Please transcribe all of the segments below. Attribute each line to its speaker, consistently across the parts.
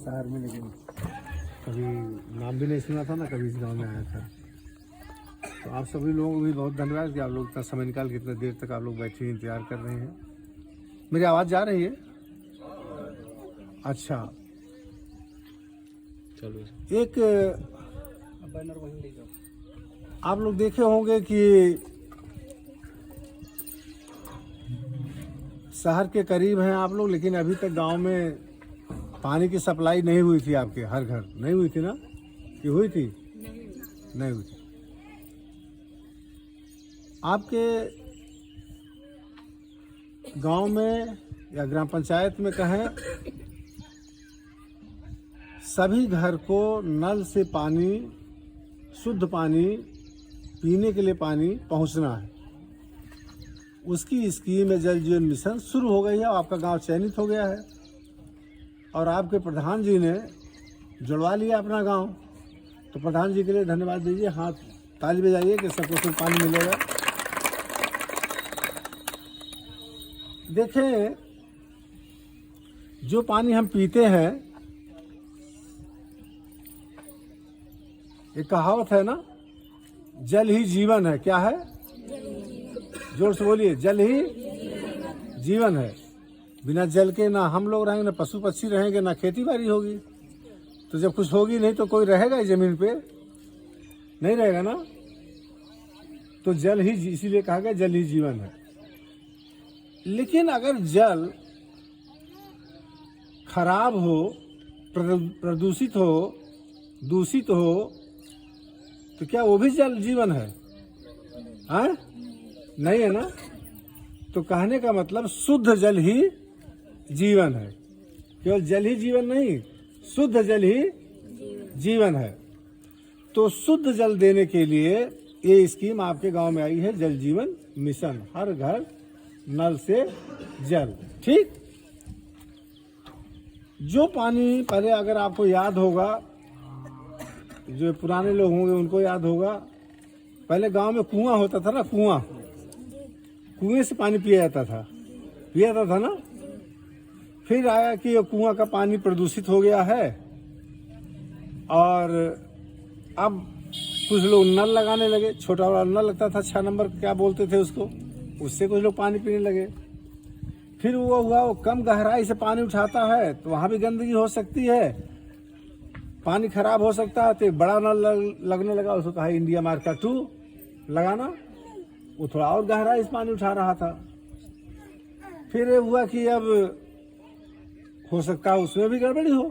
Speaker 1: शहर में, लेकिन कभी नाम भी नहीं सुना था ना, कभी इस गांव में आया था। तो आप सभी लोगों को भी बहुत धन्यवाद कि आप लोग इतना समय निकाल के इतना देर तक आप लोग बैठे हुए इंतजार कर रहे हैं। मेरी आवाज़ जा रही है? अच्छा, चलो। एक आप लोग देखे होंगे कि शहर के करीब हैं आप लोग, लेकिन अभी तक गांव में पानी की सप्लाई नहीं हुई थी। आपके हर घर नहीं हुई थी ना? कि हुई थी? नहीं हुई थी। आपके गांव में या ग्राम पंचायत में कहें, सभी घर को नल से पानी, शुद्ध पानी, पीने के लिए पानी पहुंचना है। उसकी स्कीम में जल जीवन मिशन शुरू हो गई है। आपका गांव चयनित हो गया है और आपके प्रधान जी ने जुड़वा लिया अपना गांव। तो प्रधान जी के लिए धन्यवाद दीजिए, हाथ ताली बजाइए कि सबको पानी मिलेगा। देखें, जो पानी हम पीते हैं, एक कहावत है ना, जल ही जीवन है। क्या है? जोर से बोलिए, जल ही जीवन है। बिना जल के ना हम लोग रहेंगे, ना पशु पक्षी रहेंगे, ना खेती बाड़ी होगी। तो जब कुछ होगी नहीं तो कोई रहेगा इस जमीन पे? नहीं रहेगा ना। तो जल ही, इसीलिए कहा गया जल ही जीवन है। लेकिन अगर जल खराब हो, प्रदूषित हो, दूषित हो, तो क्या वो भी जल जीवन है? हाँ? नहीं है ना। तो कहने का मतलब शुद्ध जल ही जीवन है। केवल जल ही जीवन नहीं, शुद्ध जल ही जीवन है। तो शुद्ध जल देने के लिए ये स्कीम आपके गांव में आई है, जल जीवन मिशन। हर घर नल से जल। ठीक। जो पानी पहले, अगर आपको याद होगा, जो पुराने लोग होंगे उनको याद होगा, पहले गांव में कुआं होता था ना, कुआं, कुएं से पानी पिया जाता था ना। फिर आया कि ये कुआं का पानी प्रदूषित हो गया है और अब कुछ लोग नल लगाने लगे। छोटा वाला नल लगता था, 6 नंबर, क्या बोलते थे उसको, उससे कुछ लोग पानी पीने लगे। फिर वो हुआ, वो कम गहराई से पानी उठाता है तो वहां भी गंदगी हो सकती है, पानी खराब हो सकता है। तो एक बड़ा नल लगने लगा, उसको कहा इंडिया मार्का 2 लगाना। वो थोड़ा और गहराई से पानी उठा रहा था। फिर हुआ कि अब हो सकता है उसमें भी गड़बड़ी हो।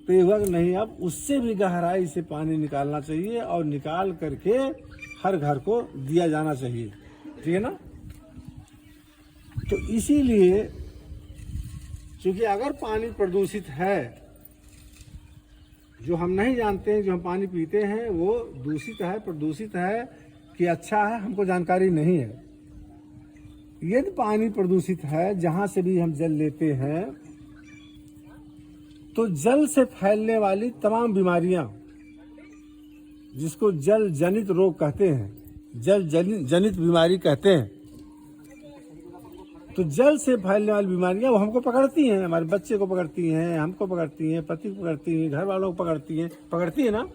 Speaker 1: तो ये हुआ कि नहीं, अब उससे भी गहराई से पानी निकालना चाहिए और निकाल करके हर घर को दिया जाना चाहिए। ठीक है ना। तो इसीलिए, क्योंकि अगर पानी प्रदूषित है, जो हम नहीं जानते हैं, जो हम पानी पीते हैं वो दूषित है, प्रदूषित है कि अच्छा है, हमको जानकारी नहीं है। यदि पानी प्रदूषित है, जहां से भी हम जल लेते हैं, तो जल से फैलने वाली तमाम बीमारियां, जिसको जल जनित रोग कहते हैं, जल जनित बीमारी कहते हैं, तो जल से फैलने वाली बीमारियां वो हमको पकड़ती हैं, हमारे बच्चे को पकड़ती हैं, हमको पकड़ती हैं, पति को पकड़ती हैं, घर वालों को पकड़ती है ना।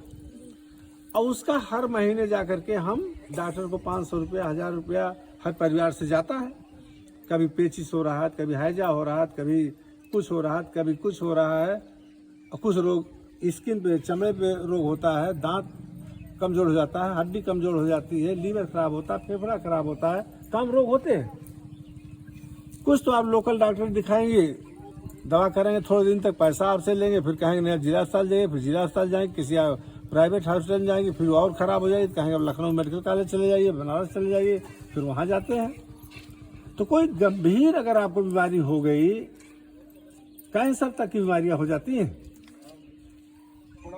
Speaker 1: और उसका हर महीने जाकर के हम डॉक्टर को 500 रुपया, 1000 रुपया हर परिवार से जाता है। कभी पेचिस हो रहा है, कभी हैजा हो रहा है, कभी कुछ हो रहा है, कभी कुछ हो रहा है। और कुछ रोग स्किन पे, चमड़े पे रोग होता है, दांत कमजोर हो जाता है, हड्डी कमजोर हो जाती है, लीवर खराब होता है, फेफड़ा खराब होता है, कम रोग होते हैं। कुछ तो आप लोकल डॉक्टर दिखाएंगे, दवा करेंगे, थोड़े दिन तक पैसा आपसे लेंगे, फिर कहेंगे नहीं जिला अस्पताल जाइए, फिर जिला अस्पताल जाएंगे, किसी प्राइवेट हॉस्पिटल जाएंगे, फिर और खराब हो जाएगी, कहेंगे अब लखनऊ मेडिकल कॉलेज चले जाइए, बनारस चले जाइए, फिर वहां जाते हैं। तो कोई गंभीर अगर आपको बीमारी हो गई, कैंसर तक की बीमारियां हो जाती हैं,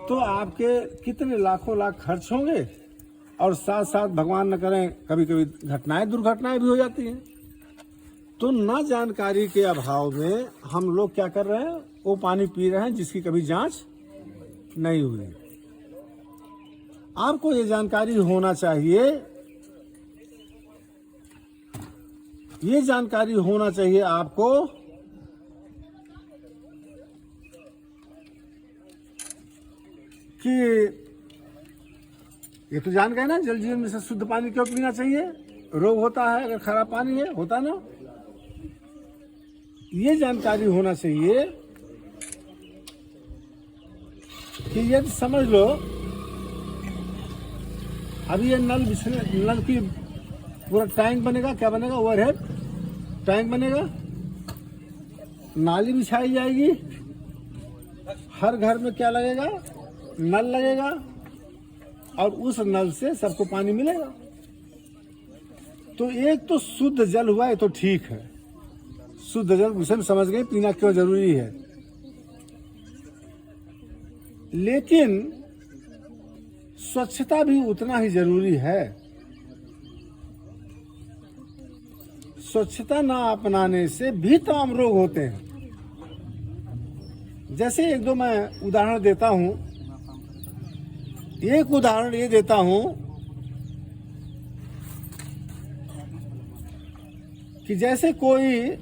Speaker 1: तो आपके कितने लाखों लाख खर्च होंगे। और साथ साथ भगवान न करें, कभी कभी दुर्घटनाएं भी हो जाती हैं। तो न जानकारी के अभाव में हम लोग क्या कर रहे हैं, वो पानी पी रहे हैं जिसकी कभी जांच नहीं हुई। आपको ये जानकारी होना चाहिए, ये जानकारी होना चाहिए आपको कि ये तो जान गए ना जल जीवन मिशन शुद्ध पानी क्यों पीना चाहिए, रोग होता है अगर खराब पानी है, होता ना। ये जानकारी होना चाहिए कि यदि समझ लो अभी ये नल की पूरा टैंक बनेगा, क्या बनेगा, ओवरहेड टैंक बनेगा, नाली बिछाई जाएगी, हर घर में क्या लगेगा, नल लगेगा, और उस नल से सबको पानी मिलेगा। तो एक तो शुद्ध जल हुआ, ये तो ठीक है, शुद्ध जल मिशन समझ गए पीना क्यों जरूरी है। लेकिन स्वच्छता भी उतना ही जरूरी है। स्वच्छता ना अपनाने से भी तमाम रोग होते हैं। जैसे एक दो मैं उदाहरण देता हूं। एक उदाहरण ये देता हूं कि जैसे कोई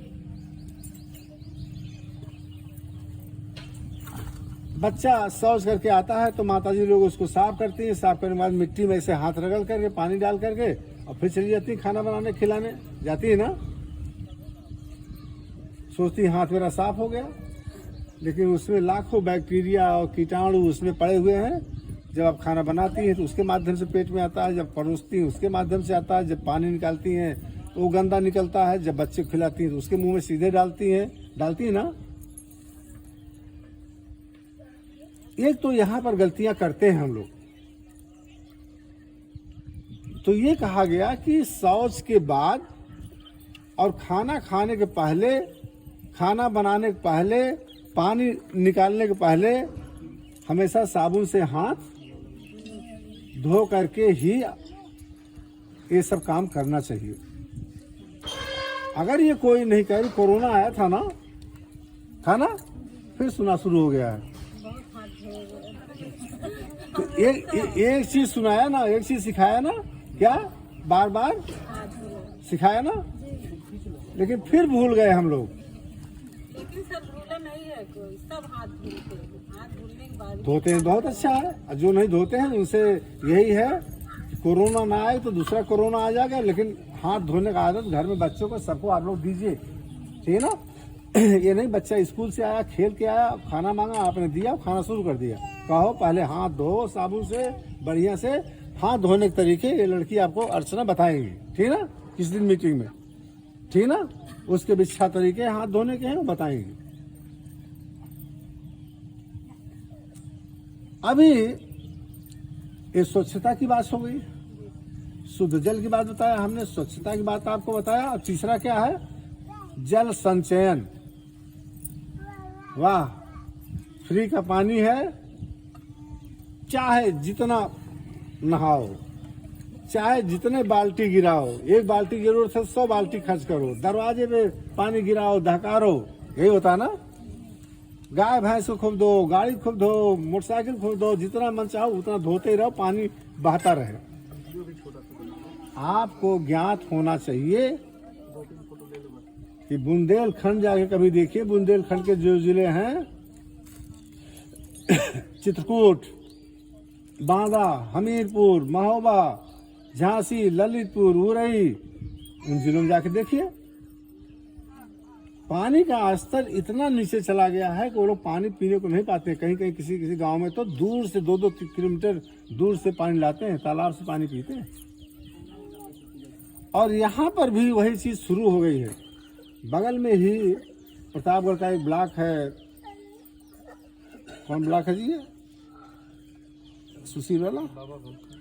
Speaker 1: बच्चा शौच करके आता है तो माताजी लोग उसको साफ करती हैं, साफ करने के बाद मिट्टी में ऐसे हाथ रगड़ करके पानी डाल करके और फिर चली जाती है खाना बनाने खिलाने जाती है ना, सोचती है हाथ मेरा साफ हो गया, लेकिन उसमें लाखों बैक्टीरिया और कीटाणु उसमें पड़े हुए हैं। जब आप खाना बनाती हैं तो उसके माध्यम से पेट में आता है, जब परोसती हैं उसके माध्यम से आता है, जब पानी निकालती हैं तो वो गंदा निकलता है, जब बच्चे को खिलाती हैं तो उसके मुंह में सीधे डालती है ना। एक तो यहाँ पर गलतियां करते हैं हम लोग। तो ये कहा गया कि शौच के बाद और खाना खाने के पहले, खाना बनाने के पहले, पानी निकालने के पहले हमेशा साबुन से हाथ धो करके ही ये सब काम करना चाहिए। अगर ये कोई नहीं करे, कोरोना आया था ना, फिर सुना शुरू हो गया है। तो एक चीज सुनाया ना, एक चीज सिखाया ना, क्या बार बार सिखाया ना, लेकिन फिर भूल गए हम लोग।
Speaker 2: लेकिन सब भूला नहीं है कोई, सब हाथ धुलते हैं, हाथ धुलने के बाद
Speaker 1: धोते हैं, बहुत अच्छा है। जो नहीं धोते हैं उनसे यही है, कोरोना ना आए तो दूसरा कोरोना आ जाएगा, लेकिन हाथ धोने का आदत घर में बच्चों को सबको आप लोग दीजिए, ठीक है ना। ये नहीं बच्चा स्कूल से आया, खेल के आया, खाना मांगा, आपने दिया, खाना शुरू कर दिया, कहो पहले हाथ धो साबुन से, बढ़िया से हाथ धोने के तरीके ये लड़की आपको अर्चना बताएंगी, ठीक है ना, किस दिन मीटिंग में, ठीक है ना। उसके भी 6 तरीके हाथ धोने के हैं वो बताएंगे। अभी ये स्वच्छता की बात हो गई, शुद्ध जल की बात बताया हमने, स्वच्छता की बात आपको बताया, और तीसरा क्या है, जल संचयन। वाह, फ्री का पानी है, चाहे जितना नहाओ, चाहे जितने बाल्टी गिराओ, एक बाल्टी की जरूरत है 100 बाल्टी खर्च करो, दरवाजे पे पानी गिराओ, धकारो, यही होता ना। गाय भैंस को खूब दो, गाड़ी खूब धो, मोटरसाइकिल खूब दो, जितना मन चाहो उतना धोते रहो, पानी बहता रहे। आपको ज्ञात होना चाहिए कि बुंदेलखंड जाके कभी देखिए, बुंदेलखंड के जो जिले हैं चित्रकूट, बांदा, हमीरपुर, महोबा, झांसी, ललितपुर, उरई, उन जिलों में जाके देखिए, पानी का स्तर इतना नीचे चला गया है कि वो लोग पानी पीने को नहीं पाते। कहीं कहीं किसी किसी गांव में तो दूर से 2-2 किलोमीटर दूर से पानी लाते हैं, तालाब से पानी पीते हैं। और यहाँ पर भी वही चीज शुरू हो गई है। बगल में ही प्रतापगढ़ का एक ब्लॉक है, कौन ब्लॉक है जी ये, सुशील वाला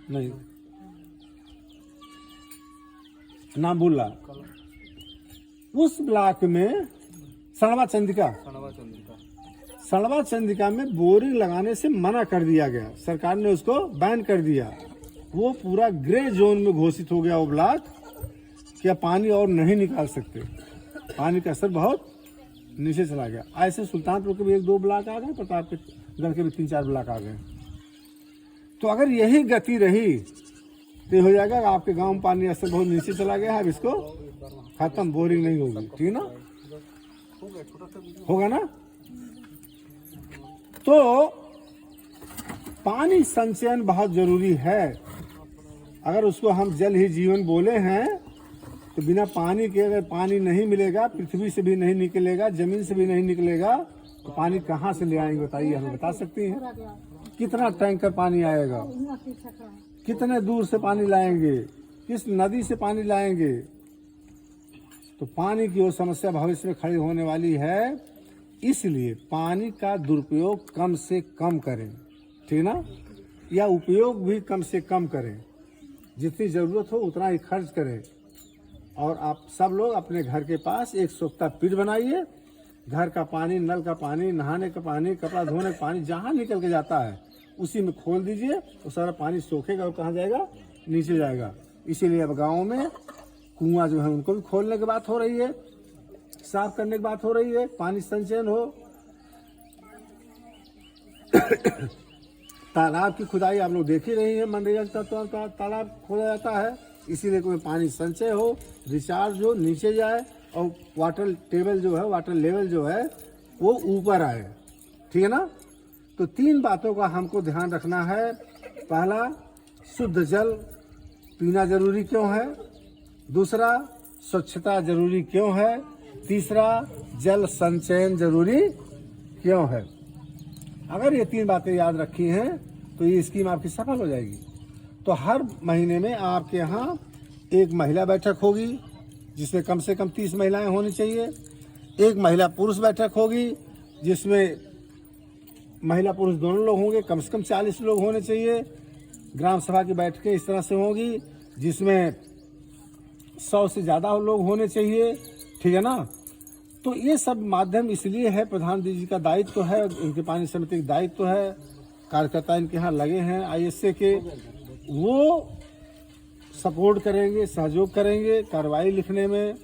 Speaker 1: नहीं, नाम भूल रहा, उस ब्लॉक में सणवा चंदिका में बोरिंग लगाने से मना कर दिया गया, सरकार ने उसको बैन कर दिया। वो पूरा ग्रे जोन में घोषित हो गया वो ब्लॉक, क्या पानी और नहीं निकाल सकते, पानी का स्तर बहुत नीचे चला गया। ऐसे सुल्तानपुर के भी 1-2 ब्लॉक आ गए, प्रतापगढ़ के भी 3-4 ब्लॉक आ गए। तो अगर यही गति रही तो हो जाएगा आपके गांव में पानी स्तर बहुत नीचे चला गया है, अब इसको खत्म, बोरिंग नहीं होगी, ठीक ना, होगा ना। तो पानी संचयन बहुत जरूरी है। अगर उसको हम जल ही जीवन बोले हैं तो बिना पानी के, अगर पानी नहीं मिलेगा, पृथ्वी से भी नहीं निकलेगा, जमीन से भी नहीं निकलेगा, तो पानी कहाँ से ले आएंगे बताइए, हमें बता सकती हैं? कितना टैंकर पानी आएगा, कितने दूर से पानी लाएंगे, किस नदी से पानी लाएंगे? तो पानी की वो समस्या भविष्य में खड़ी होने वाली है। इसलिए पानी का दुरुपयोग कम से कम करें, ठीक ना, या उपयोग भी कम से कम करें। जितनी ज़रूरत हो उतना ही खर्च करें। और आप सब लोग अपने घर के पास एक सोख्ता पिट बनाइए। घर का पानी, नल का पानी, नहाने का पानी, कपड़ा धोने का पानी जहाँ निकल के जाता है उसी में खोल दीजिए, वो सारा पानी सोखेगा और कहाँ जाएगा? नीचे जाएगा। इसीलिए अब गाँव में कुआं जो है उनको भी खोलने की बात हो रही है, साफ करने की बात हो रही है, पानी संचयन हो। तालाब की खुदाई आप लोग देख ही रही है, मनरेगा का तालाब खोदा जाता है, इसीलिए कोई पानी संचय हो, रिचार्ज हो, नीचे जाए और वाटर टेबल जो है, वाटर लेवल जो है वो ऊपर आए, ठीक है ना। तो 3 बातों का हमको ध्यान रखना है। पहला, शुद्ध जल पीना जरूरी क्यों है? दूसरा, स्वच्छता जरूरी क्यों है? तीसरा, जल संचयन जरूरी क्यों है? अगर ये 3 बातें याद रखी हैं तो ये स्कीम आपकी सफल हो जाएगी। तो हर महीने में आपके यहाँ एक महिला बैठक होगी जिसमें कम से कम 30 महिलाएं होनी चाहिए। एक महिला पुरुष बैठक होगी जिसमें महिला पुरुष दोनों लोग होंगे, कम से कम 40 लोग होने चाहिए। ग्राम सभा की बैठकें इस तरह से होंगी जिसमें 100 से ज़्यादा लोग होने चाहिए, ठीक है ना। तो ये सब माध्यम इसलिए है, प्रधान जी का दायित्व तो है, उनके पानी समिति का दायित्व तो है, कार्यकर्ता इनके यहाँ लगे हैं ISA के, वो सपोर्ट करेंगे, सहयोग करेंगे कार्रवाई लिखने में,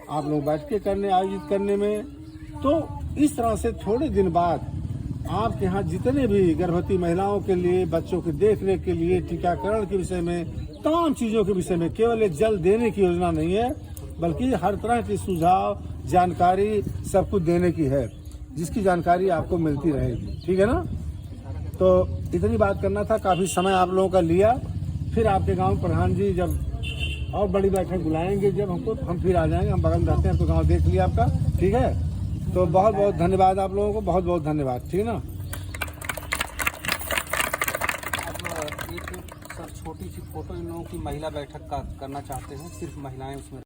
Speaker 1: आप लोग बैठ के करने, आयोजित करने में। तो इस तरह से थोड़े दिन बाद आपके यहाँ जितने भी गर्भवती महिलाओं के लिए, बच्चों के देखरेख के लिए, टीकाकरण के विषय में, तमाम चीज़ों के विषय में, केवल जल देने की योजना नहीं है बल्कि हर तरह की सुझाव, जानकारी सब कुछ देने की है, जिसकी जानकारी आपको मिलती रहेगी, ठीक है ना। तो इतनी बात करना था, काफ़ी समय आप लोगों का लिया। फिर आपके गांव प्रधान जी जब और बड़ी बैठक बुलाएंगे जब हमको, हम फिर आ जाएंगे। हम बगल में रहते हैं तो गांव देख लिया आपका, ठीक है। तो बहुत बहुत धन्यवाद आप लोगों को, बहुत बहुत धन्यवाद, ठीक है ना।
Speaker 3: अब एक सर छोटी सी फोटो इन लोगों की महिला बैठक का करना चाहते हैं, सिर्फ महिलाएं उसमें